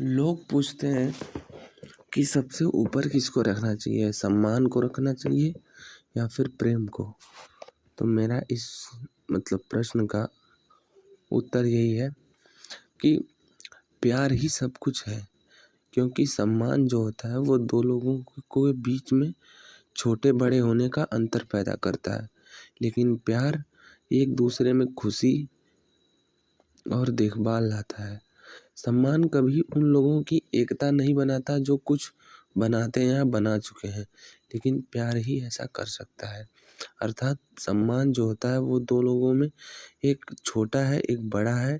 लोग पूछते हैं कि सबसे ऊपर किसको रखना चाहिए, सम्मान को रखना चाहिए या फिर प्रेम को। तो मेरा इस प्रश्न का उत्तर यही है कि प्यार ही सब कुछ है। क्योंकि सम्मान जो होता है वो दो लोगों के बीच में छोटे बड़े होने का अंतर पैदा करता है, लेकिन प्यार एक दूसरे में खुशी और देखभाल लाता है। सम्मान कभी उन लोगों की एकता नहीं बनाता जो कुछ बनाते हैं या बना चुके हैं, लेकिन प्यार ही ऐसा कर सकता है। अर्थात सम्मान जो होता है वो दो लोगों में, एक छोटा है एक बड़ा है,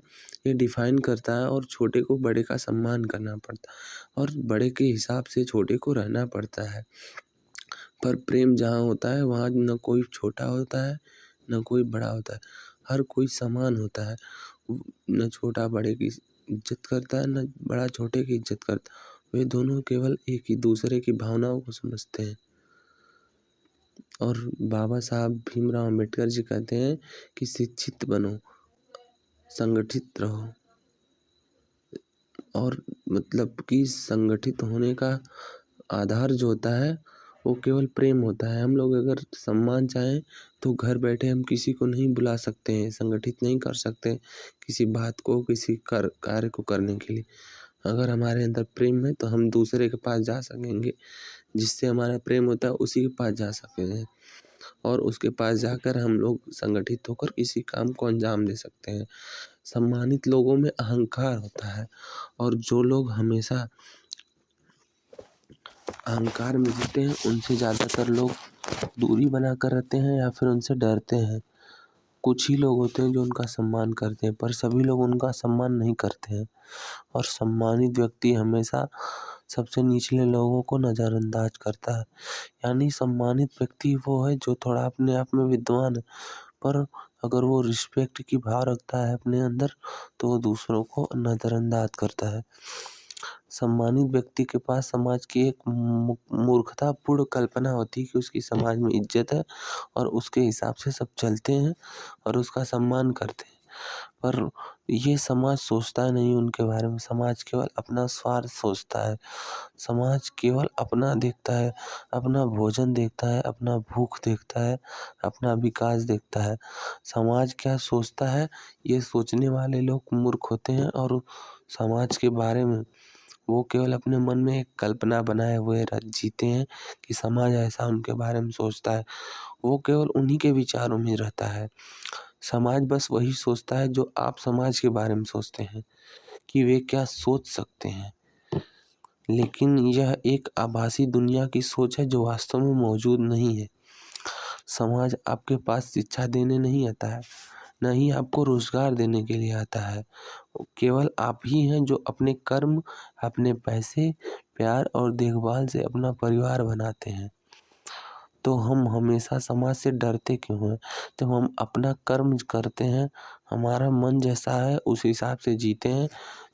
ये डिफाइन करता है। और छोटे को बड़े का सम्मान करना पड़ता है और बड़े के हिसाब से छोटे को रहना पड़ता है। पर प्रेम जहाँ होता है वहाँ न कोई छोटा होता है न कोई बड़ा होता है, हर कोई समान होता है। न छोटा बड़े की इज्जत करता है न बड़ा छोटे की इज्जत करता है। वे दोनों केवल एक ही दूसरे की भावनाओं को समझते हैं। और बाबा साहब भीमराव अम्बेडकर जी कहते हैं कि शिक्षित बनो, संगठित रहो। और कि संगठित होने का आधार जो होता है वो केवल प्रेम होता है। हम लोग अगर सम्मान चाहें तो घर बैठे हम किसी को नहीं बुला सकते हैं, संगठित नहीं कर सकते किसी बात को, किसी कार्य को करने के लिए। अगर हमारे अंदर प्रेम है तो हम दूसरे के पास जा सकेंगे, जिससे हमारा प्रेम होता है उसी के पास जा सकेंगे और उसके पास जाकर हम लोग संगठित होकर किसी काम को अंजाम दे सकते हैं। सम्मानित लोगों में अहंकार होता है और जो लोग हमेशा अहंकार में जीते हैं उनसे ज़्यादातर लोग दूरी बना कर रहते हैं या फिर उनसे डरते हैं। कुछ ही लोग होते हैं जो उनका सम्मान करते हैं, पर सभी लोग उनका सम्मान नहीं करते हैं। और सम्मानित व्यक्ति हमेशा सबसे निचले लोगों को नज़रअंदाज करता है। यानी सम्मानित व्यक्ति वो है जो थोड़ा अपने आप में विद्वान है, पर अगर वो रिस्पेक्ट की भाव रखता है अपने अंदर तो वो दूसरों को नज़रअंदाज करता है। सम्मानित व्यक्ति के पास समाज की एक मूर्खतापूर्ण कल्पना होती है कि उसकी समाज में इज्जत है और उसके हिसाब से सब चलते हैं और उसका सम्मान करते हैं। पर ये समाज सोचता नहीं उनके बारे में। समाज केवल अपना स्वार्थ सोचता है। समाज केवल अपना देखता है, अपना भोजन देखता है, अपना भूख देखता है, अपना विकास देखता है। समाज क्या सोचता है ये सोचने वाले लोग मूर्ख होते हैं और समाज के बारे में वो केवल अपने मन में एक कल्पना बनाए हुए जीते हैं कि समाज ऐसा उनके बारे में सोचता है। वो केवल उन्हीं के विचारों में रहता है। समाज बस वही सोचता है जो आप समाज के बारे में सोचते हैं कि वे क्या सोच सकते हैं, लेकिन यह एक आभासी दुनिया की सोच है जो वास्तव में मौजूद नहीं है। समाज आपके पास शिक्षा देने नहीं आता है, न ही आपको रोजगार देने के लिए आता है। केवल आप ही हैं जो अपने कर्म, अपने पैसे, प्यार और देखभाल से अपना परिवार बनाते हैं। तो हम हमेशा समाज से डरते क्यों हैं? जब हम अपना कर्म करते हैं, हमारा मन जैसा है उस हिसाब से जीते हैं,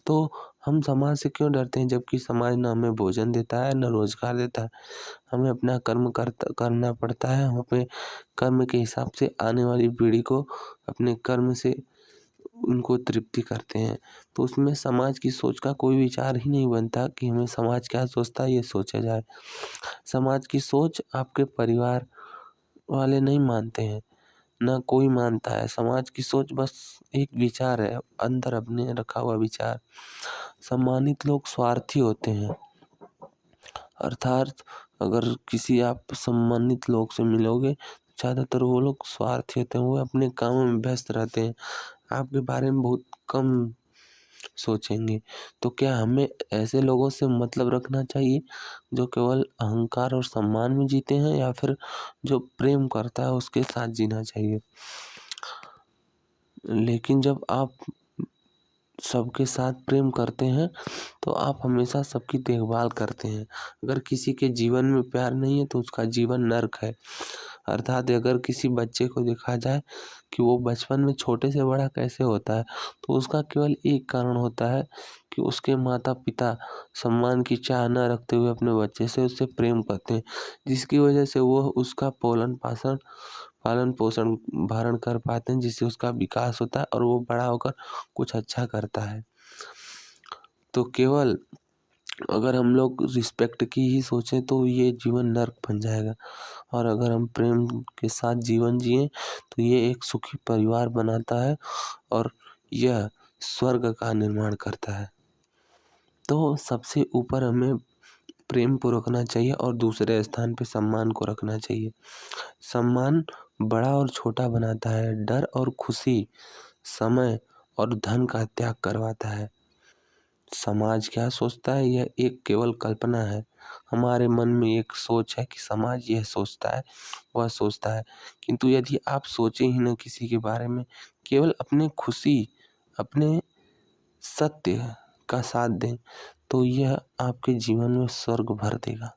तो हम समाज से क्यों डरते हैं? जबकि समाज न हमें भोजन देता है न रोजगार देता है। हमें अपना कर्म करना पड़ता है। हम अपने कर्म के हिसाब से आने वाली पीढ़ी को अपने कर्म से उनको तृप्ति करते हैं। तो उसमें समाज की सोच का कोई विचार ही नहीं बनता कि हमें समाज क्या सोचता है ये सोचा जाए। समाज की सोच आपके परिवार वाले नहीं मानते हैं, ना कोई मानता है। समाज की सोच बस एक विचार है, अंदर अपने रखा हुआ विचार। सम्मानित लोग स्वार्थी होते हैं। अर्थात अगर किसी आप सम्मानित लोग से मिलोगे, ज़्यादातर वो लोग स्वार्थी होते हैं। वो अपने कामों में व्यस्त रहते हैं, आपके बारे में बहुत कम सोचेंगे। तो क्या हमें ऐसे लोगों से मतलब रखना चाहिए जो केवल अहंकार और सम्मान में जीते हैं, या फिर जो प्रेम करता है उसके साथ जीना चाहिए? लेकिन जब आप सबके साथ प्रेम करते हैं तो आप हमेशा सबकी देखभाल करते हैं। अगर किसी के जीवन में प्यार नहीं है तो उसका जीवन नर्क है। अर्थात अगर किसी बच्चे को देखा जाए कि वो बचपन में छोटे से बड़ा कैसे होता है, तो उसका केवल एक कारण होता है कि उसके माता पिता सम्मान की चाह न रखते हुए अपने बच्चे से उससे प्रेम करते हैं, जिसकी वजह से वो उसका पालन पोषण भरण कर पाते हैं, जिससे उसका विकास होता है और वो बड़ा होकर कुछ अच्छा करता है। तो केवल अगर हम लोग रिस्पेक्ट की ही सोचें तो ये जीवन नर्क बन जाएगा, और अगर हम प्रेम के साथ जीवन जिएं तो ये एक सुखी परिवार बनाता है और यह स्वर्ग का निर्माण करता है। तो सबसे ऊपर हमें प्रेम को रखना चाहिए और दूसरे स्थान पे सम्मान को रखना चाहिए। सम्मान बड़ा और छोटा बनाता है, डर और खुशी, समय और धन का त्याग करवाता है। समाज क्या सोचता है यह एक केवल कल्पना है। हमारे मन में एक सोच है कि समाज यह सोचता है, वह सोचता है, किंतु यदि आप सोचें ही न किसी के बारे में, केवल अपने खुशी, अपने सत्य का साथ दें, तो यह आपके जीवन में स्वर्ग भर देगा।